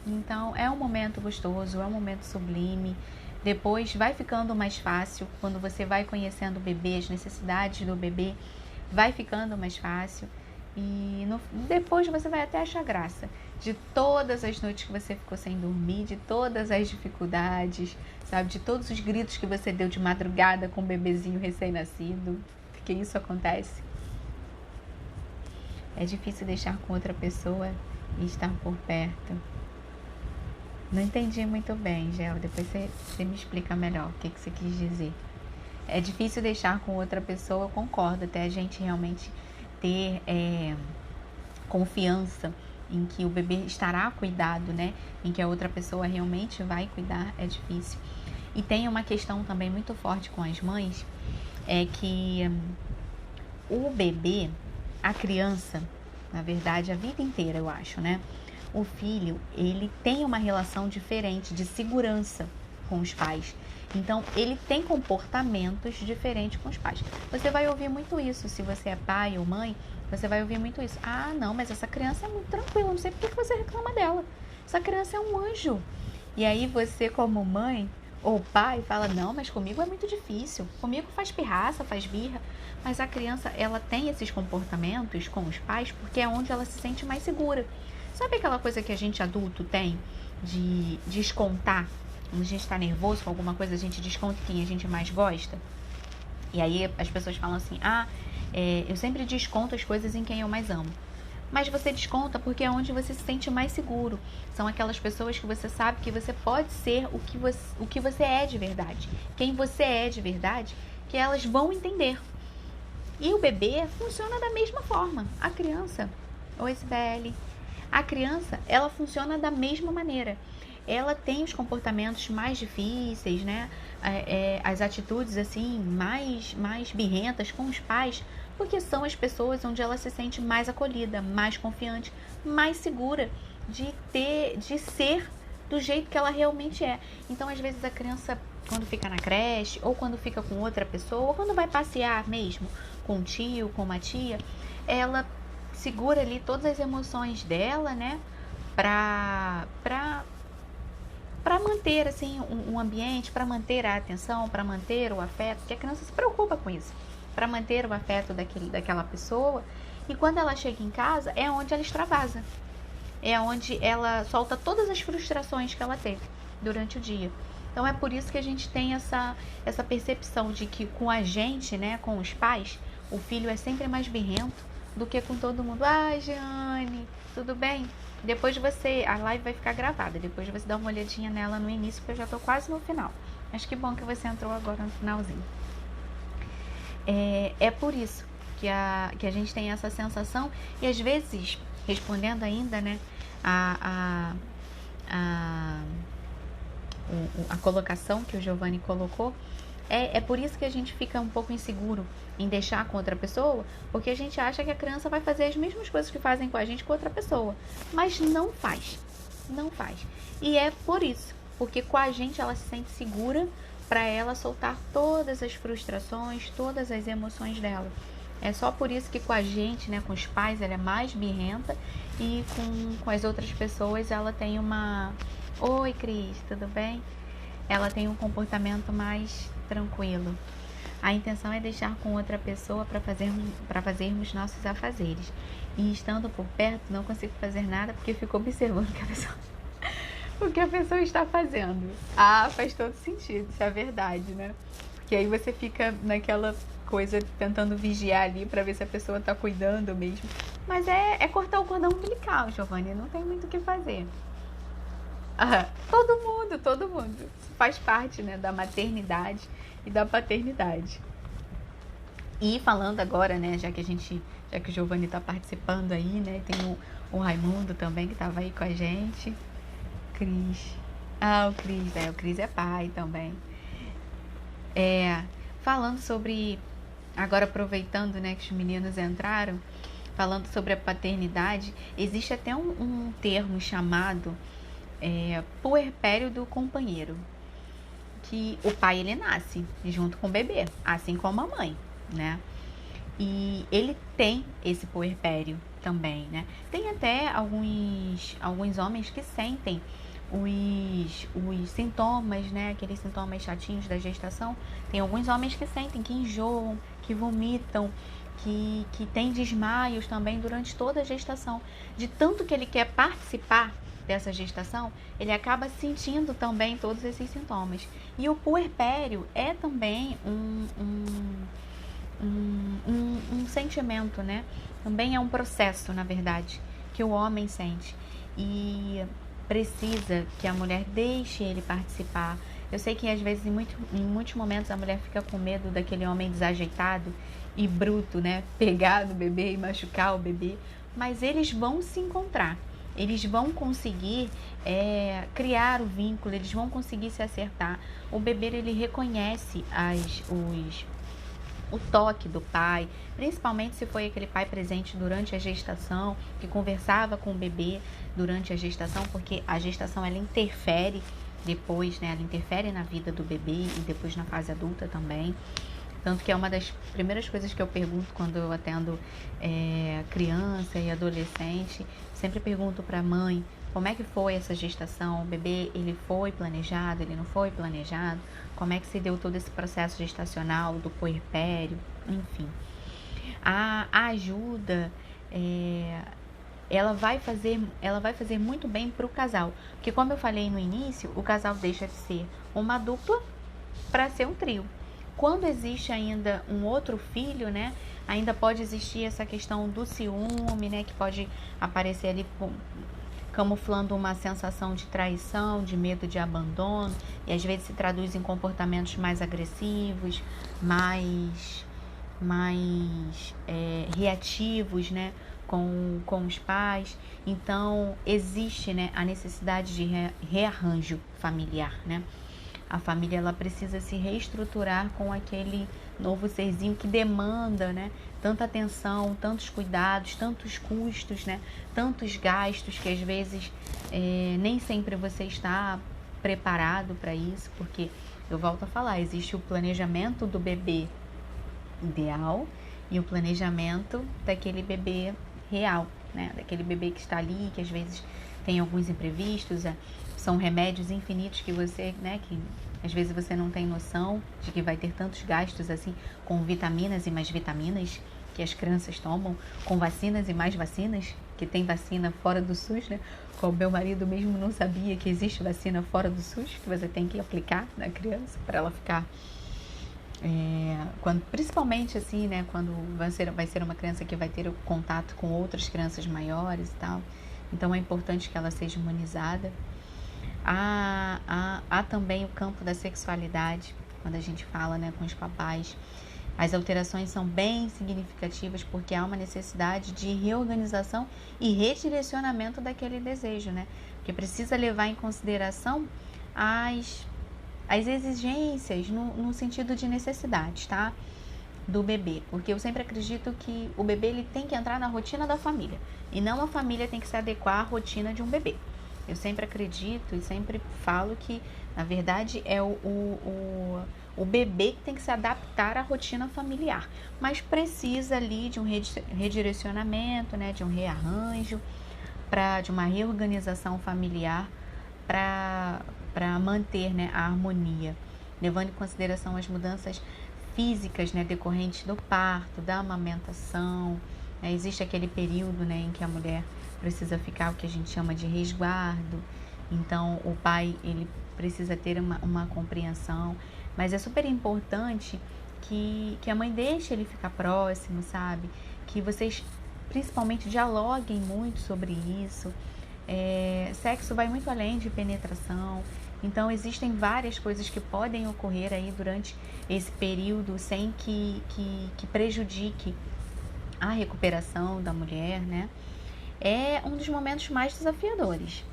Então, é um momento gostoso, é um momento sublime. Depois vai ficando mais fácil, quando você vai conhecendo o bebê, as necessidades do bebê, vai ficando mais fácil. E depois você vai até achar graça de todas as noites que você ficou sem dormir, de todas as dificuldades, sabe? De todos os gritos que você deu de madrugada com o bebezinho recém-nascido, porque isso acontece. É difícil deixar com outra pessoa e estar por perto. Não entendi muito bem, Gel. Depois você me explica melhor o que você quis dizer. É difícil deixar com outra pessoa, eu concordo. Até a gente realmente ter confiança em que o bebê estará cuidado, né? Em que a outra pessoa realmente vai cuidar, é difícil. E tem uma questão também muito forte com as mães, é que o bebê, a criança, na verdade, a vida inteira, eu acho, né? O filho, ele tem uma relação diferente de segurança com os pais. Então, ele tem comportamentos diferentes com os pais. Você vai ouvir muito isso. Se você é pai ou mãe, você vai ouvir muito isso. Ah, não, mas essa criança é muito tranquila. Não sei por que você reclama dela. Essa criança é um anjo. E aí você, como mãe ou pai, fala, não, mas comigo é muito difícil. Comigo faz pirraça, faz birra. Mas a criança, ela tem esses comportamentos com os pais porque é onde ela se sente mais segura. Sabe aquela coisa que a gente adulto tem de descontar? Quando a gente tá nervoso com alguma coisa, a gente desconta quem a gente mais gosta? E aí as pessoas falam assim, eu sempre desconto as coisas em quem eu mais amo. Mas você desconta porque é onde você se sente mais seguro. São aquelas pessoas que você sabe que você pode ser o que você é de verdade. Quem você é de verdade, que elas vão entender. E o bebê funciona da mesma forma. A criança, oi Sibeli, a criança, ela funciona da mesma maneira. Ela tem os comportamentos mais difíceis, né? As atitudes assim mais birrentas com os pais, porque são as pessoas onde ela se sente mais acolhida, mais confiante, mais segura de ser do jeito que ela realmente é. Então, às vezes a criança, quando fica na creche, ou quando fica com outra pessoa, ou quando vai passear mesmo com um tio, com uma tia, ela segura ali todas as emoções dela, né? Pra manter assim um ambiente, para manter a atenção, para manter o afeto, porque a criança se preocupa com isso, para manter o afeto daquela pessoa. E quando ela chega em casa, é onde ela extravasa, é onde ela solta todas as frustrações que ela teve durante o dia. Então é por isso que a gente tem essa percepção de que com a gente, né, com os pais, o filho é sempre mais birrento do que com todo mundo. Ai, Jeane, tudo bem? Depois a live vai ficar gravada, depois você dá uma olhadinha nela no início, porque eu já tô quase no final. Mas que bom que você entrou agora no finalzinho. É por isso que a gente tem essa sensação, e às vezes, respondendo ainda, né, a colocação que o Giovanni colocou, é por isso que a gente fica um pouco inseguro em deixar com outra pessoa, porque a gente acha que a criança vai fazer as mesmas coisas que fazem com a gente com outra pessoa, mas não faz, não faz. E é por isso, porque com a gente ela se sente segura para ela soltar todas as frustrações, todas as emoções dela. É só por isso que com a gente, né, com os pais, ela é mais birrenta, e com as outras pessoas ela tem uma... Oi, Cris, tudo bem? Ela tem um comportamento mais tranquilo. A intenção é deixar com outra pessoa para fazermos nossos afazeres. E estando por perto, não consigo fazer nada porque fico observando o que a pessoa está fazendo. Ah, faz todo sentido, isso é verdade, né? Porque aí você fica naquela coisa tentando vigiar ali para ver se a pessoa está cuidando mesmo. Mas é cortar o cordão umbilical, Giovanni, não tem muito o que fazer. Todo mundo. Isso faz parte, né, da maternidade e da paternidade. E falando agora, né, já que o Giovanni está participando aí, né, tem o Raimundo também que estava aí com a gente. Cris. O Cris é pai também. Falando sobre, agora aproveitando, né, que os meninos entraram, falando sobre a paternidade, existe até um termo chamado puerpério do companheiro, que o pai ele nasce junto com o bebê, assim como a mãe, né? E ele tem esse puerpério também, né? Tem até alguns homens que sentem os sintomas, né? Aqueles sintomas chatinhos da gestação. Tem alguns homens que sentem, que enjoam, que vomitam, que tem desmaios também durante toda a gestação. De tanto que ele quer participar dessa gestação, ele acaba sentindo também todos esses sintomas. E o puerpério é também um sentimento, né? Também é um processo, na verdade, que o homem sente. E precisa que a mulher deixe ele participar. Eu sei que às vezes, em muitos momentos, a mulher fica com medo daquele homem desajeitado e bruto, né? Pegar no bebê e machucar o bebê. Mas eles vão se encontrar. Eles vão conseguir criar o vínculo, eles vão conseguir se acertar. O bebê, ele reconhece o toque do pai, principalmente se foi aquele pai presente durante a gestação, que conversava com o bebê durante a gestação, porque a gestação ela interfere depois, né? Ela interfere na vida do bebê e depois na fase adulta também. Tanto que é uma das primeiras coisas que eu pergunto quando eu atendo criança e adolescente. Sempre pergunto para a mãe como é que foi essa gestação. O bebê, ele foi planejado, ele não foi planejado? Como é que se deu todo esse processo gestacional do puerpério? Enfim. A ajuda, ela vai fazer muito bem para o casal. Porque como eu falei no início, o casal deixa de ser uma dupla para ser um trio. Quando existe ainda um outro filho, né, ainda pode existir essa questão do ciúme, né, que pode aparecer ali camuflando uma sensação de traição, de medo de abandono, e às vezes se traduz em comportamentos mais agressivos, mais reativos, né, com os pais. Então, existe, né, a necessidade de rearranjo familiar, né? A família, ela precisa se reestruturar com aquele novo serzinho que demanda, né, tanta atenção, tantos cuidados, tantos custos, né, tantos gastos que às vezes nem sempre você está preparado para isso, porque eu volto a falar, existe o planejamento do bebê ideal e o planejamento daquele bebê real, né, daquele bebê que está ali, que às vezes tem alguns imprevistos, são remédios infinitos que você, né, que às vezes você não tem noção de que vai ter tantos gastos assim, com vitaminas e mais vitaminas que as crianças tomam, com vacinas e mais vacinas, que tem vacina fora do SUS, né? Como meu marido mesmo não sabia que existe vacina fora do SUS, que você tem que aplicar na criança para ela ficar principalmente assim, né, quando vai ser uma criança que vai ter o contato com outras crianças maiores e tal, então é importante que ela seja imunizada. Há também o campo da sexualidade, quando a gente fala, né, com os papais, as alterações são bem significativas porque há uma necessidade de reorganização e redirecionamento daquele desejo, né, porque precisa levar em consideração as exigências no sentido de necessidades, tá? Do bebê, porque eu sempre acredito que o bebê ele tem que entrar na rotina da família e não a família tem que se adequar à rotina de um bebê. Eu sempre acredito e sempre falo que, na verdade, é o bebê que tem que se adaptar à rotina familiar, mas precisa ali de um redirecionamento, né, de um rearranjo, de uma reorganização familiar para manter, né, a harmonia, levando em consideração as mudanças físicas, né, decorrentes do parto, da amamentação. Existe aquele período, né, em que a mulher precisa ficar o que a gente chama de resguardo, então o pai ele precisa ter uma compreensão, mas é super importante que a mãe deixe ele ficar próximo, sabe? Que vocês principalmente dialoguem muito sobre isso. Sexo vai muito além de penetração, então existem várias coisas que podem ocorrer aí durante esse período sem que prejudique a recuperação da mulher, né? É um dos momentos mais desafiadores.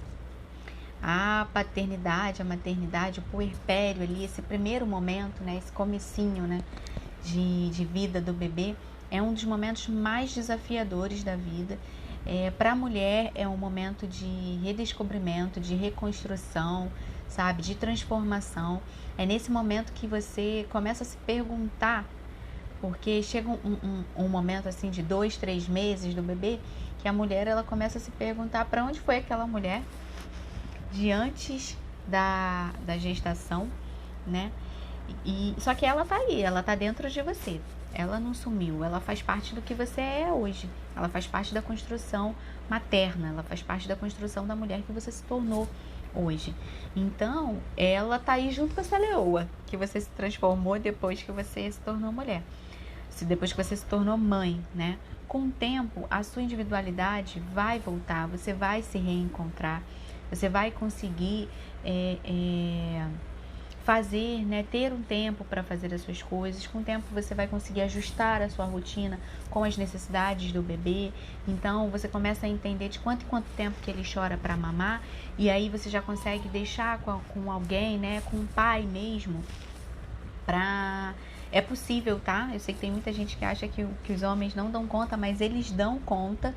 A paternidade, a maternidade, o puerpério ali, esse primeiro momento, né? Esse comecinho, né? De vida do bebê é um dos momentos mais desafiadores da vida. Para a mulher é um momento de redescobrimento, de reconstrução, sabe, de transformação. É nesse momento que você começa a se perguntar, porque chega um momento assim de 2, 3 meses do bebê, que a mulher ela começa a se perguntar para onde foi aquela mulher de antes da gestação, né? Só que ela tá aí, ela tá dentro de você. Ela não sumiu, ela faz parte do que você é hoje. Ela faz parte da construção materna, ela faz parte da construção da mulher que você se tornou hoje. Então, ela tá aí junto com essa leoa que você se transformou depois que você se tornou mulher. Depois que você se tornou mãe, né? Com o tempo, a sua individualidade vai voltar, você vai se reencontrar, você vai conseguir fazer, né, ter um tempo para fazer as suas coisas. Com o tempo você vai conseguir ajustar a sua rotina com as necessidades do bebê. Então você começa a entender de quanto em quanto tempo que ele chora para mamar, e aí você já consegue deixar com alguém, né, com o pai mesmo, é possível, tá? Eu sei que tem muita gente que acha que os homens não dão conta, mas eles dão conta.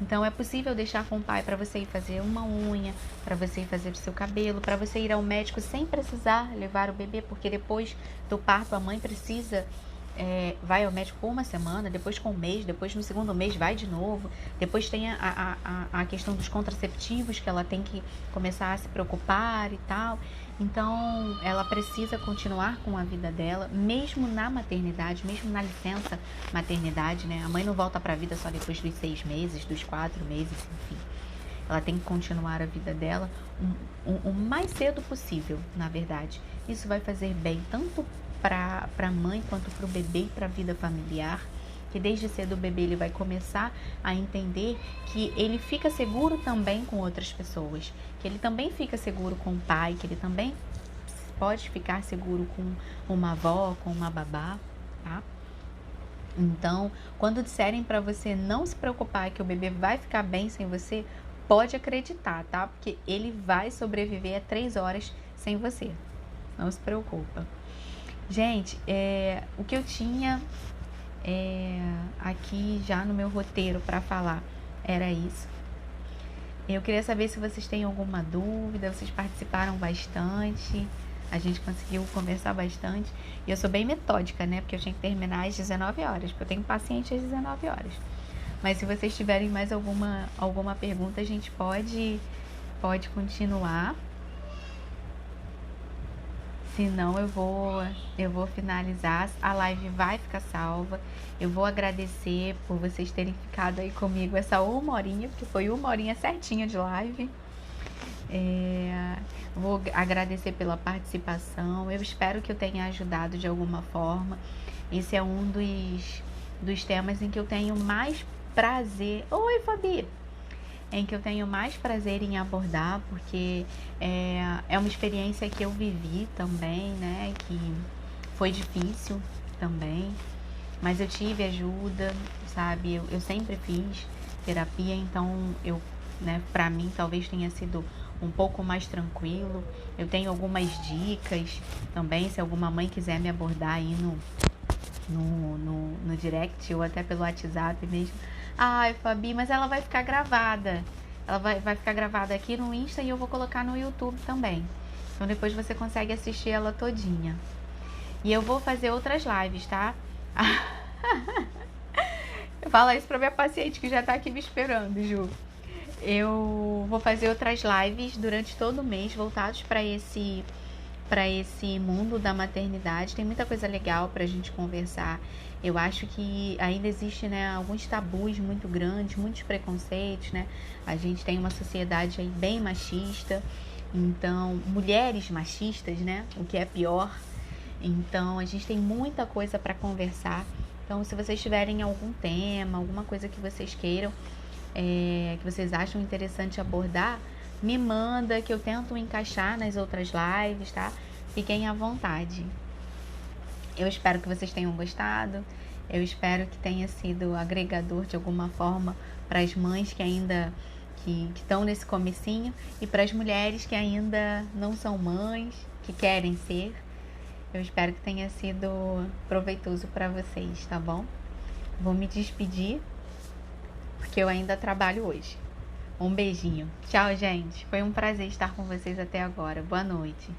Então é possível deixar com o pai para você ir fazer uma unha, para você ir fazer o seu cabelo, para você ir ao médico sem precisar levar o bebê, porque depois do parto a mãe precisa vai ao médico por uma semana, depois com um mês, depois no segundo mês vai de novo, depois tem a questão dos contraceptivos que ela tem que começar a se preocupar e tal. Então ela precisa continuar com a vida dela, mesmo na maternidade, mesmo na licença maternidade, né? A mãe não volta para a vida só depois dos 6 meses, dos 4 meses, enfim. Ela tem que continuar a vida dela o mais cedo possível, na verdade. Isso vai fazer bem tanto para a mãe quanto para o bebê e para a vida familiar, que desde cedo o bebê ele vai começar a entender que ele fica seguro também com outras pessoas, que ele também fica seguro com o pai, que ele também pode ficar seguro com uma avó, com uma babá, tá? Então, quando disserem para você não se preocupar que o bebê vai ficar bem sem você, pode acreditar, tá? Porque ele vai sobreviver a 3 horas sem você. Não se preocupa. Gente, o que eu tinha aqui já no meu roteiro para falar era isso. Eu queria saber se vocês têm alguma dúvida. Vocês participaram bastante, a gente conseguiu conversar bastante. E eu sou bem metódica, né? Porque eu tinha que terminar às 19 horas, porque eu tenho paciente às 19 horas. Mas se vocês tiverem mais alguma pergunta, a gente pode continuar. Se não, eu vou finalizar. A live vai ficar salva. Eu vou agradecer por vocês terem ficado aí comigo essa 1 horinha, porque foi 1 horinha certinha de live. Vou agradecer pela participação. Eu espero que eu tenha ajudado de alguma forma. Esse é um dos temas em que eu tenho mais prazer. Oi, Fabi! Em que eu tenho mais prazer em abordar, porque é uma experiência que eu vivi também, né? Que foi difícil também, mas eu tive ajuda, sabe? Eu sempre fiz terapia, então pra mim talvez tenha sido um pouco mais tranquilo. Eu tenho algumas dicas também, se alguma mãe quiser me abordar aí no direct ou até pelo WhatsApp mesmo. Ai, Fabi, mas ela vai ficar gravada. Ela vai ficar gravada aqui no Insta e eu vou colocar no YouTube também. Então depois você consegue assistir ela todinha. E eu vou fazer outras lives, tá? Eu falo isso pra minha paciente que já tá aqui me esperando, Ju. Eu vou fazer outras lives durante todo o mês voltados para esse mundo da maternidade. Tem muita coisa legal pra gente conversar. Eu acho que ainda existe, né, alguns tabus muito grandes, muitos preconceitos, né? A gente tem uma sociedade aí bem machista, então, mulheres machistas, né? O que é pior. Então, a gente tem muita coisa para conversar. Então, se vocês tiverem algum tema, alguma coisa que vocês queiram, que vocês acham interessante abordar, me manda que eu tento encaixar nas outras lives, tá? Fiquem à vontade. Eu espero que vocês tenham gostado. Eu espero que tenha sido agregador de alguma forma para as mães que ainda que estão nesse comecinho e para as mulheres que ainda não são mães, que querem ser. Eu espero que tenha sido proveitoso para vocês, tá bom? Vou me despedir porque eu ainda trabalho hoje. Um beijinho. Tchau, gente. Foi um prazer estar com vocês até agora. Boa noite.